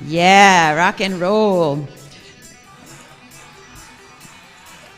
Yeah, rock and roll.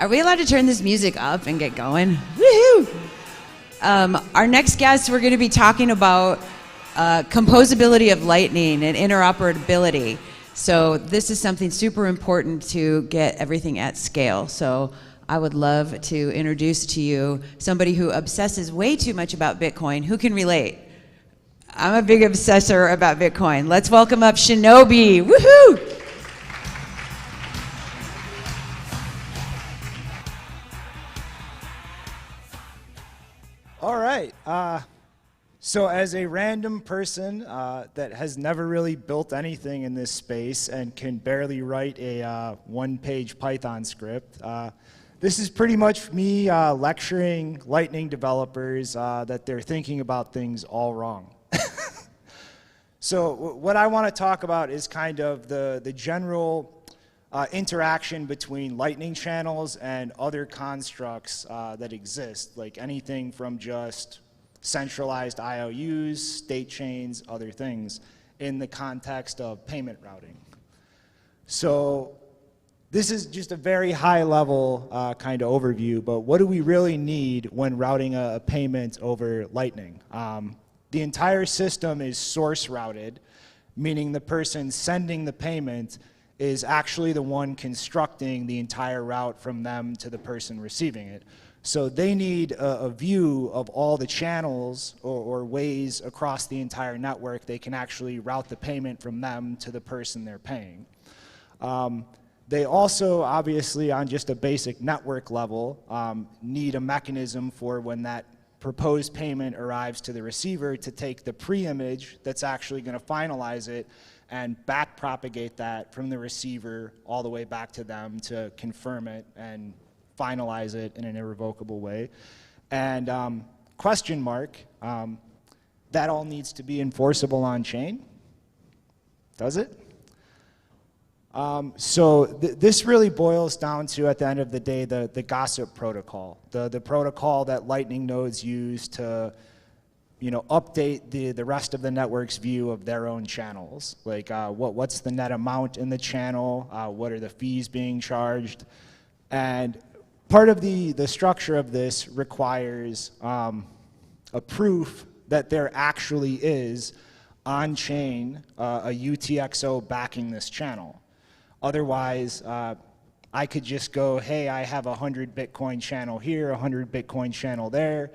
Are we allowed to turn this music up and get going? Woohoo! Our next guest, we're going to be talking about composability of Lightning and interoperability. So this is something super important to get everything at scale. So I would love to introduce to you somebody who obsesses way too much about Bitcoin. Who can relate? I'm a big obsessor about Bitcoin. Let's welcome up Shinobi. Woohoo! All right. So as a random person that has never really built anything in this space and can barely write a one-page Python script, this is pretty much me lecturing Lightning developers that they're thinking about things all wrong. So what I want to talk about is kind of the general interaction between Lightning channels and other constructs that exist, like anything from just centralized IOUs, state chains, other things, in the context of payment routing. So this is just a very high level kind of overview, but what do we really need when routing a payment over Lightning? The entire system is source routed, meaning the person sending the payment is actually the one constructing the entire route from them to the person receiving it. So they need a view of all the channels or ways across the entire network they can actually route the payment from them to the person they're paying. They also, obviously, on just a basic network level, need a mechanism for when that proposed payment arrives to the receiver to take the pre-image that's actually going to finalize it and back propagate that from the receiver all the way back to them to confirm it and finalize it in an irrevocable way. And question mark, that all needs to be enforceable on chain? Does it? This really boils down to, at the end of the day, the gossip protocol, the protocol that Lightning nodes use to update the rest of the network's view of their own channels. Like what's the net amount in the channel, what are the fees being charged, and part of the structure of this requires a proof that there actually is on-chain a UTXO backing this channel. Otherwise, I could just go, hey, I have a 100 Bitcoin channel here, a 100 Bitcoin channel there,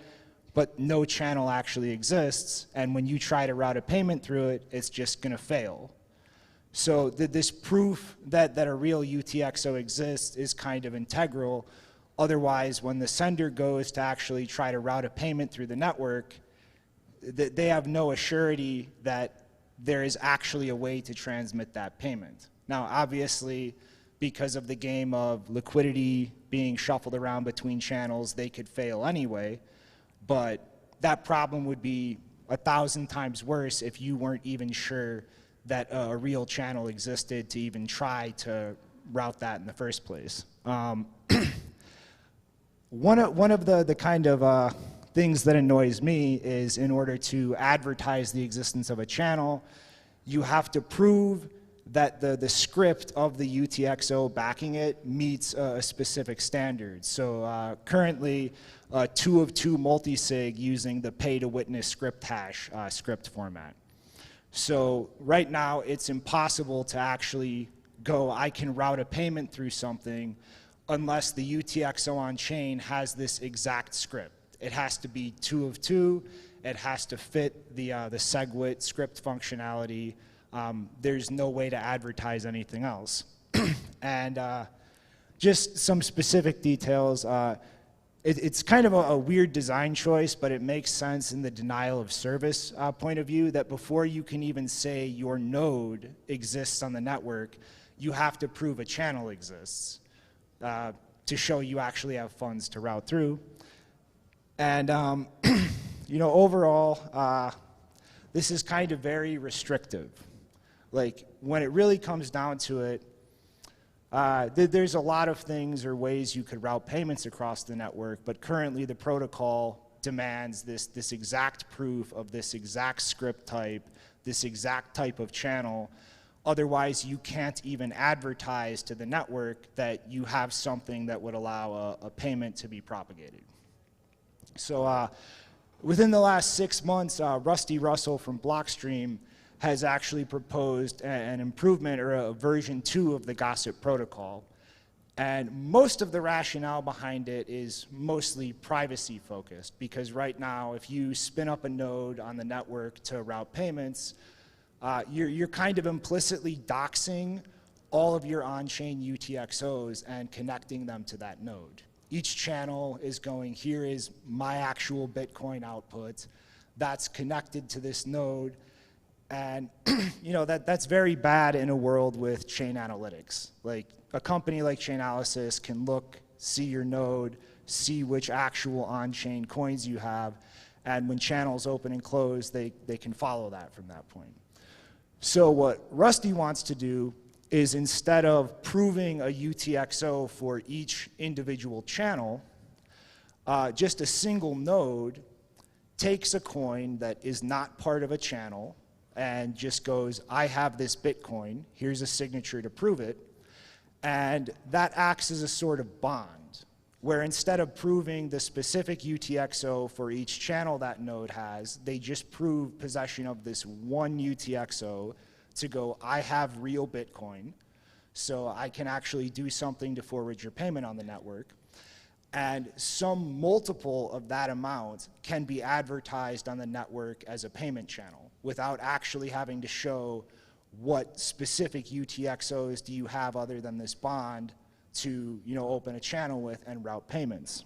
but no channel actually exists, and when you try to route a payment through it, it's just going to fail. So this proof that a real UTXO exists is kind of integral. Otherwise, when the sender goes to actually try to route a payment through the network, they have no assurity that there is actually a way to transmit that payment. Now, obviously, because of the game of liquidity being shuffled around between channels, they could fail anyway, but that problem would be 1,000 times worse if you weren't even sure that a real channel existed to even try to route that in the first place. One of the kind of things that annoys me is, in order to advertise the existence of a channel, you have to prove that the script of the UTXO backing it meets a specific standard. So currently, 2 of 2 multisig using the pay-to-witness script hash script format. So right now, it's impossible to actually go, I can route a payment through something unless the UTXO on chain has this exact script. It has to be 2 of 2. It has to fit the SegWit script functionality. There's no way to advertise anything else. And just some specific details. It's kind of a weird design choice, but it makes sense in the denial of service point of view, that before you can even say your node exists on the network, you have to prove a channel exists to show you actually have funds to route through. And overall, this is kind of very restrictive. Like, when it really comes down to it, there's a lot of things or ways you could route payments across the network, but currently the protocol demands this exact proof of this exact script type, this exact type of channel, Otherwise, you can't even advertise to the network that you have something that would allow a payment to be propagated. So within the last 6 months, Rusty Russell from Blockstream has actually proposed an improvement or a version 2 of the gossip protocol. And most of the rationale behind it is mostly privacy focused, because right now, if you spin up a node on the network to route payments, you're kind of implicitly doxing all of your on-chain UTXOs and connecting them to that node. Each channel is going, here is my actual Bitcoin output that's connected to this node. And that's very bad in a world with chain analytics. Like a company like Chainalysis can look, see your node, see which actual on-chain coins you have, and when channels open and close, they can follow that from that point. So what Rusty wants to do is, instead of proving a UTXO for each individual channel, just a single node takes a coin that is not part of a channel and just goes, I have this Bitcoin, here's a signature to prove it, and that acts as a sort of bond, where instead of proving the specific UTXO for each channel that node has, they just prove possession of this one UTXO to go, I have real Bitcoin, so I can actually do something to forward your payment on the network. And some multiple of that amount can be advertised on the network as a payment channel without actually having to show what specific UTXOs do you have other than this bond to open a channel with and route payments.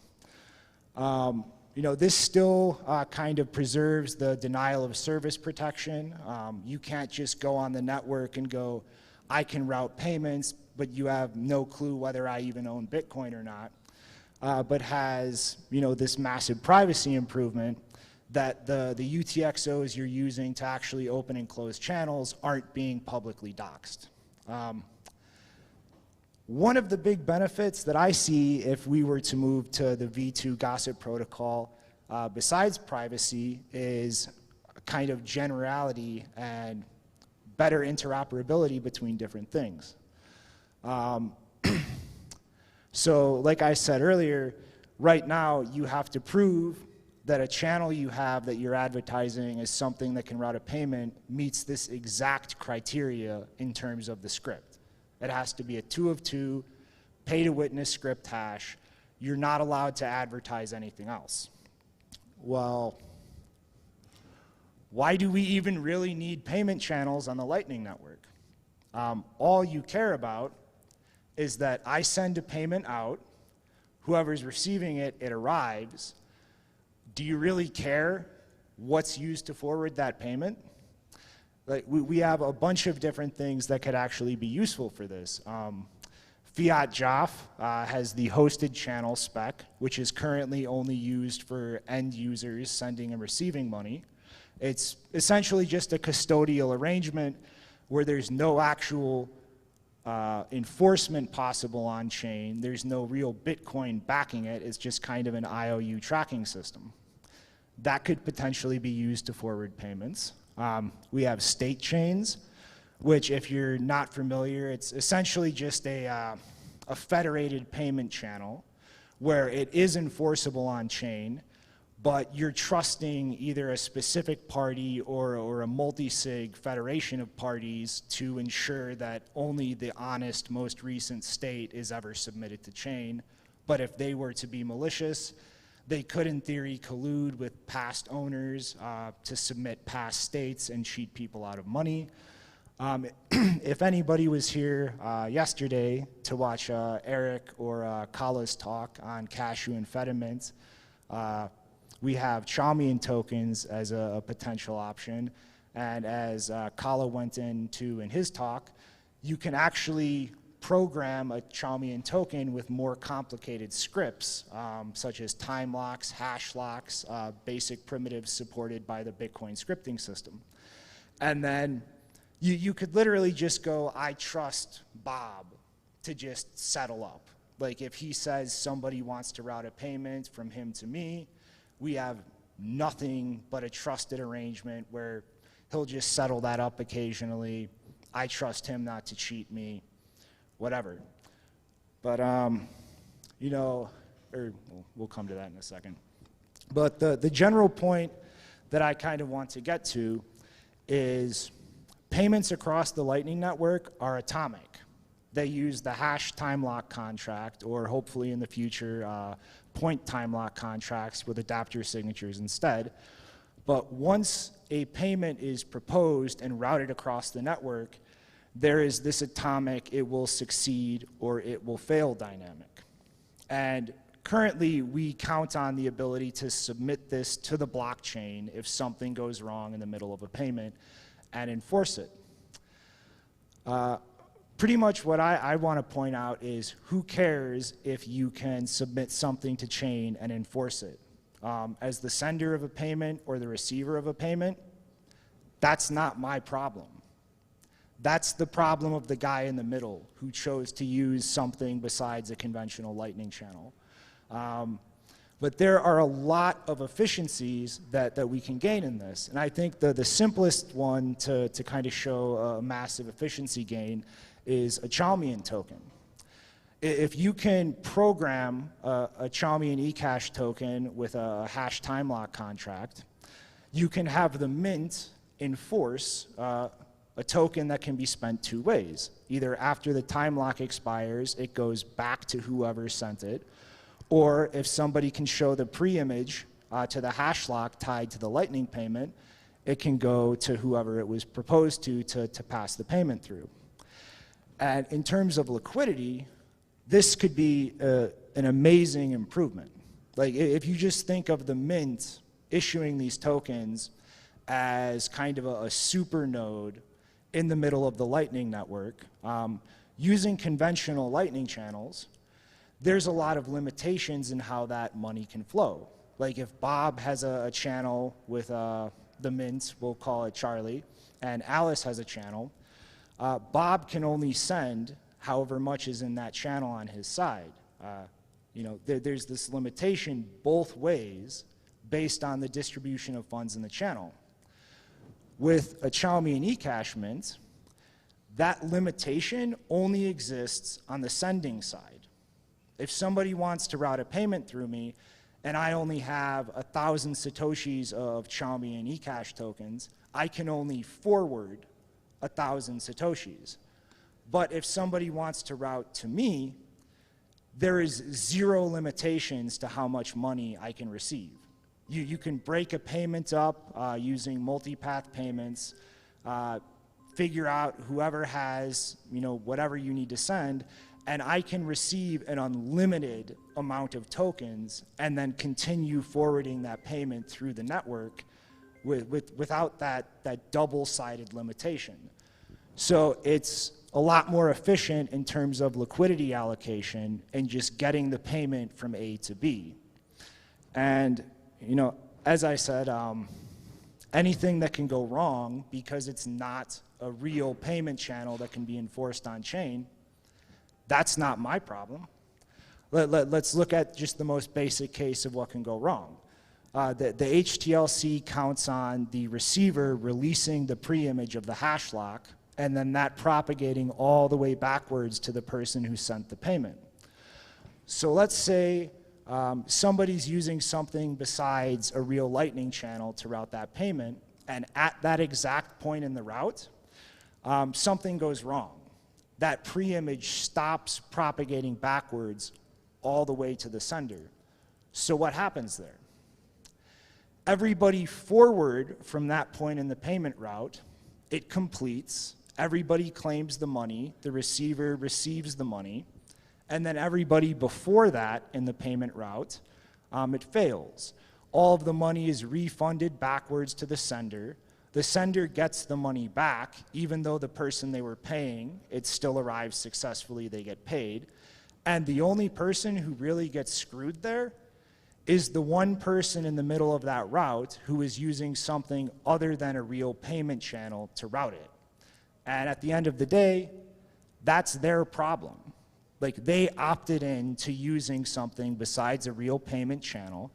This still kind of preserves the denial of service protection. You can't just go on the network and go, I can route payments, but you have no clue whether I even own Bitcoin or not. But has this massive privacy improvement that the UTXOs you're using to actually open and close channels aren't being publicly doxed. One of the big benefits that I see if we were to move to the V2 gossip protocol, besides privacy, is a kind of generality and better interoperability between different things. So like I said earlier, right now you have to prove that a channel you have that you're advertising as something that can route a payment meets this exact criteria in terms of the script. It has to be a 2 of 2, pay-to-witness script hash. You're not allowed to advertise anything else. Well, why do we even really need payment channels on the Lightning Network? All you care about is that I send a payment out, whoever's receiving it, it arrives. Do you really care what's used to forward that payment? Like we have a bunch of different things that could actually be useful for this. Fiat Joff has the hosted channel spec, which is currently only used for end users sending and receiving money. It's essentially just a custodial arrangement where there's no actual enforcement possible on chain. There's no real Bitcoin backing it. It's just kind of an IOU tracking system. That could potentially be used to forward payments. We have state chains, which, if you're not familiar, it's essentially just a federated payment channel where it is enforceable on chain, but you're trusting either a specific party or a multi-sig federation of parties to ensure that only the honest, most recent state is ever submitted to chain. But if they were to be malicious, they could, in theory, collude with past owners to submit past states and cheat people out of money. If anybody was here yesterday to watch Eric or Kala's talk on Cashew and Fedimint, we have Chaumian tokens as a potential option. And as Kala went into in his talk, you can actually program a Chaumian token with more complicated scripts, such as time locks, hash locks, basic primitives supported by the Bitcoin scripting system. And then you could literally just go, I trust Bob to just settle up. Like if he says somebody wants to route a payment from him to me, we have nothing but a trusted arrangement where he'll just settle that up occasionally. I trust him not to cheat me, whatever. But, you know, we'll come to that in a second. But the general point that I kind of want to get to is payments across the Lightning Network are atomic. They use the hash time lock contract, or hopefully in the future, point time lock contracts with adapter signatures instead. But once a payment is proposed and routed across the network, there is this atomic it will succeed or it will fail dynamic. And currently, we count on the ability to submit this to the blockchain if something goes wrong in the middle of a payment and enforce it. Pretty much what I want to point out is who cares if you can submit something to chain and enforce it? As the sender of a payment or the receiver of a payment, that's not my problem. That's the problem of the guy in the middle who chose to use something besides a conventional Lightning channel. But there are a lot of efficiencies that we can gain in this. And I think the simplest one to kind of show a massive efficiency gain is a Chalmian token. If you can program a Chalmian eCash token with a hash time lock contract, you can have the mint enforce a token that can be spent two ways. Either after the time lock expires, it goes back to whoever sent it, or if somebody can show the pre-image to the hash lock tied to the Lightning payment, it can go to whoever it was proposed to pass the payment through. And in terms of liquidity, this could be an amazing improvement. Like if you just think of the mint issuing these tokens as kind of a super node in the middle of the Lightning network, using conventional Lightning channels, there's a lot of limitations in how that money can flow. Like if Bob has a channel with the mint, we'll call it Charlie, and Alice has a channel, Bob can only send however much is in that channel on his side. You know, there's this limitation both ways based on the distribution of funds in the channel. With a Chalmian eCash mint, that limitation only exists on the sending side. If somebody wants to route a payment through me and I only have 1,000 Satoshis of Chalmian eCash tokens, I can only forward 1,000 Satoshis. But if somebody wants to route to me, there is zero limitations to how much money I can receive. You can break a payment up using multipath payments, figure out whoever has, you know, whatever you need to send, and I can receive an unlimited amount of tokens and then continue forwarding that payment through the network without that double-sided limitation. So it's a lot more efficient in terms of liquidity allocation and just getting the payment from A to B. And, you know, as I said, anything that can go wrong because it's not a real payment channel that can be enforced on chain, that's not my problem. Let's look at just the most basic case of what can go wrong. The HTLC counts on the receiver releasing the pre-image of the hash lock and then that propagating all the way backwards to the person who sent the payment. So let's say somebody's using something besides a real Lightning channel to route that payment, and at that exact point in the route, something goes wrong. That pre-image stops propagating backwards all the way to the sender. So what happens there? Everybody forward from that point in the payment route, it completes, everybody claims the money, the receiver receives the money, and then everybody before that in the payment route, it fails. All of the money is refunded backwards to the sender. The sender gets the money back, even though the person they were paying, it still arrives successfully, they get paid. And the only person who really gets screwed there is the one person in the middle of that route who is using something other than a real payment channel to route it. And at the end of the day, that's their problem. Like, they opted in to using something besides a real payment channel.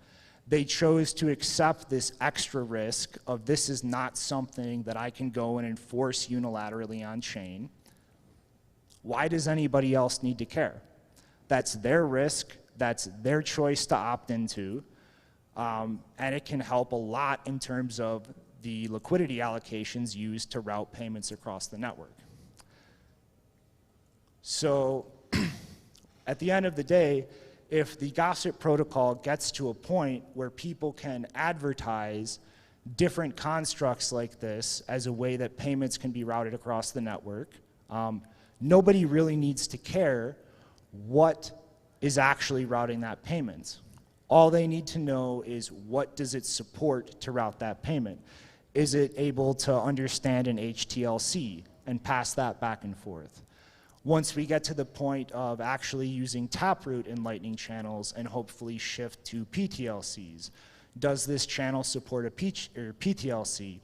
they chose to accept this extra risk of this is not something that I can go and enforce unilaterally on chain. Why does anybody else need to care? That's their risk, that's their choice to opt into, and it can help a lot in terms of the liquidity allocations used to route payments across the network. So at the end of the day, if the gossip protocol gets to a point where people can advertise different constructs like this as a way that payments can be routed across the network, nobody really needs to care what is actually routing that payment. All they need to know is what does it support to route that payment. Is it able to understand an HTLC and pass that back and forth? Once we get to the point of actually using Taproot in Lightning channels and hopefully shift to PTLCs, does this channel support a PTLC?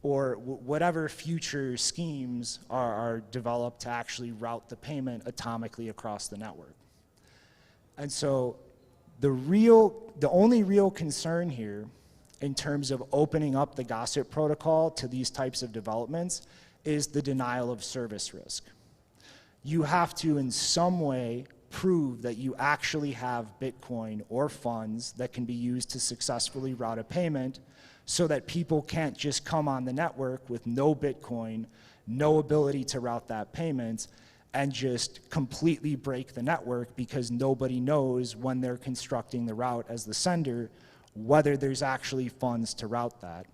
Or whatever future schemes are developed to actually route the payment atomically across the network. And so the only real concern here in terms of opening up the gossip protocol to these types of developments is the denial of service risk. You have to in some way prove that you actually have Bitcoin or funds that can be used to successfully route a payment so that people can't just come on the network with no Bitcoin, no ability to route that payment, and just completely break the network because nobody knows when they're constructing the route as the sender whether there's actually funds to route that.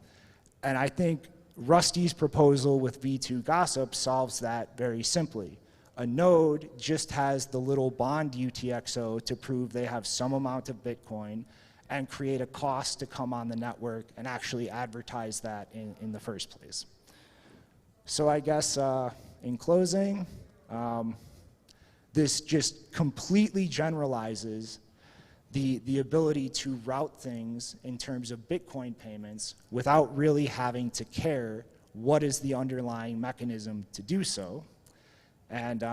And I think Rusty's proposal with V2 Gossip solves that very simply. A node just has the little bond UTXO to prove they have some amount of Bitcoin and create a cost to come on the network and actually advertise that in the first place. So I guess in closing, this just completely generalizes the ability to route things in terms of Bitcoin payments without really having to care what is the underlying mechanism to do so. And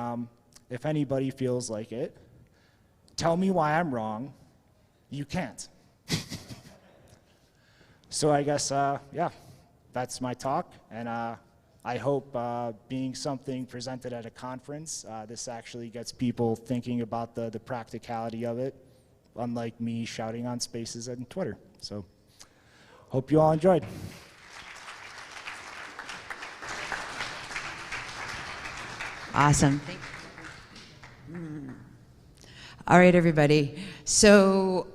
if anybody feels like it, tell me why I'm wrong. You can't. So I guess, yeah, that's my talk. And I hope being something presented at a conference, this actually gets people thinking about the practicality of it, unlike me shouting on Spaces and Twitter. So hope you all enjoyed. Awesome. All right, everybody. So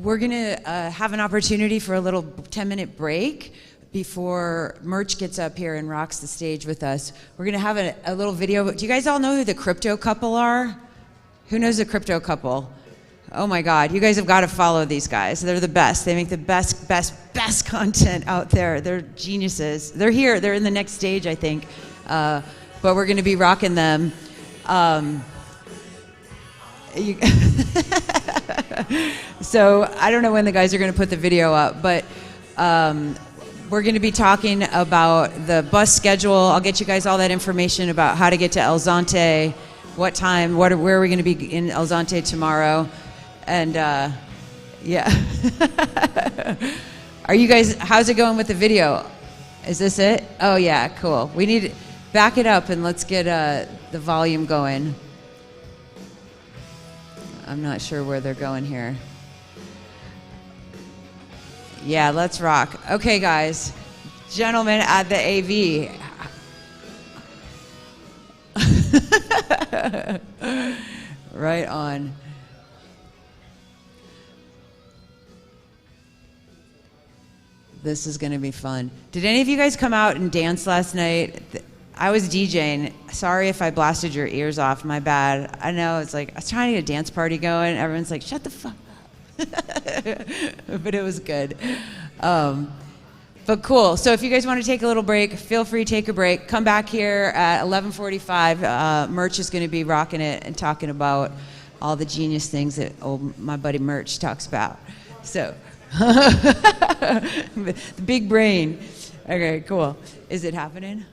we're going to have an opportunity for a little 10-minute break before Merch gets up here and rocks the stage with us. We're going to have a little video. Do you guys all know who the crypto couple are? Who knows the crypto couple? Oh my God, you guys have got to follow these guys. They're the best. They make the best content out there. They're geniuses. They're here. They're in the next stage, I think. But we're going to be rocking them. So I don't know when the guys are going to put the video up, but we're going to be talking about the bus schedule. I'll get you guys all that information about how to get to El Zonte, what time, where are we going to be in El Zonte tomorrow. And yeah. Are you guys, how's it going with the video? Is this it? Oh yeah, cool. We need, back it up and let's get the volume going. I'm not sure where they're going here. Yeah, let's rock. Okay, guys. Gentlemen at the AV. Right on. This is going to be fun. Did any of you guys come out and dance last night? I was DJing. Sorry if I blasted your ears off. My bad. I know, it's like, I was trying to get a dance party going. Everyone's like, shut the fuck up. But it was good. But cool. So if you guys want to take a little break, feel free to take a break. Come back here at 11:45. Merch is going to be rocking it and talking about all the genius things that my buddy Merch talks about. So, the big brain. Okay, cool. Is it happening?